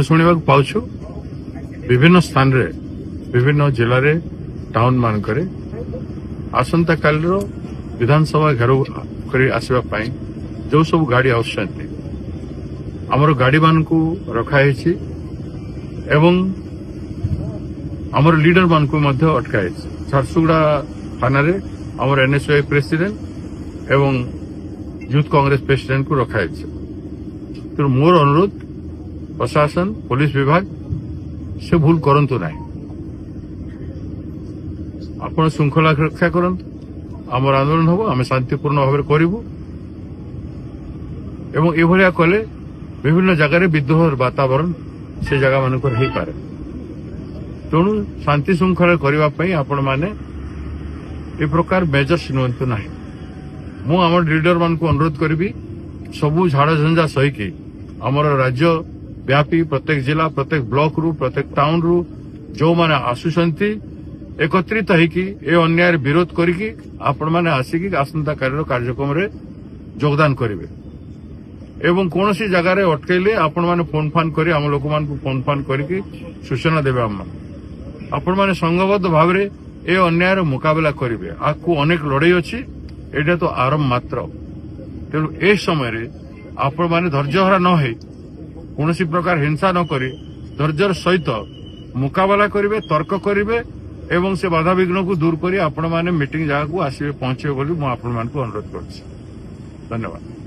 शुणा पाचु विभिन्न स्थान रे विभिन्न जिले रे टाउन मानक आसंता काल विधानसभा घेराव कर आसवाई जो सब गाड़ी आमर गाड़ी मान रखाई एवं आमर लीडर मान अटकाई झारसुगुड़ा थाना रे आमर एनएसयूआई प्रेसिडेंट एवं यूथ कांग्रेस प्रेसिडेंट को रखाई तो मोर अनुरोध प्रशासन पुलिस विभाग से भूल करंतु नहीं आपण श्रृंखला रक्षा करंतु आमर आंदोलन हम आम शांतिपूर्ण भाव में करूँ एवं एभलिया कले विभिन्न जगार विद्रोह वातावरण से जगह मानक हो पारे तेणु शांति श्रृंखला करने आपण मैंने ए प्रकार मेजर्स नुंतु ना मु आम लीडर मान को अनुरोध करी सबू झाड़ झंझा सहीकि आमर राज्य व्यापी प्रत्येक जिला प्रत्येक ब्लॉक रु प्रत्येक टाउन रु जो माने आसुचंती एकत्रित होइकि ए अन्याय विरोध करिकि आपण माने आसिकि आसंता काल कार्यक्रम रे योगदान करिवे एवं कौन सी जगह रे अटकैले आपण माने फोन फान करी आम लोक मान को फोन फान करिकि सूचना देबे आपण माने संघबद्ध भाव रे ए अन्याय रो मुकाबला करिवे आकु अनेक लड़ाई अछि एटा तो आरंभ मात्र तेणु ए समय रे आपण माने धैर्यहरा न होई कौन प्रकार हिंसा न करी धैर्यर सहित मुकाबला करेंगे तर्क करेंगे एवं से बाधा विघ्न को दूर कर आपण मैंने मीटिंग जगह को आसवे पहुंचे बोली मुझे अनुरोध कर धन्यवाद।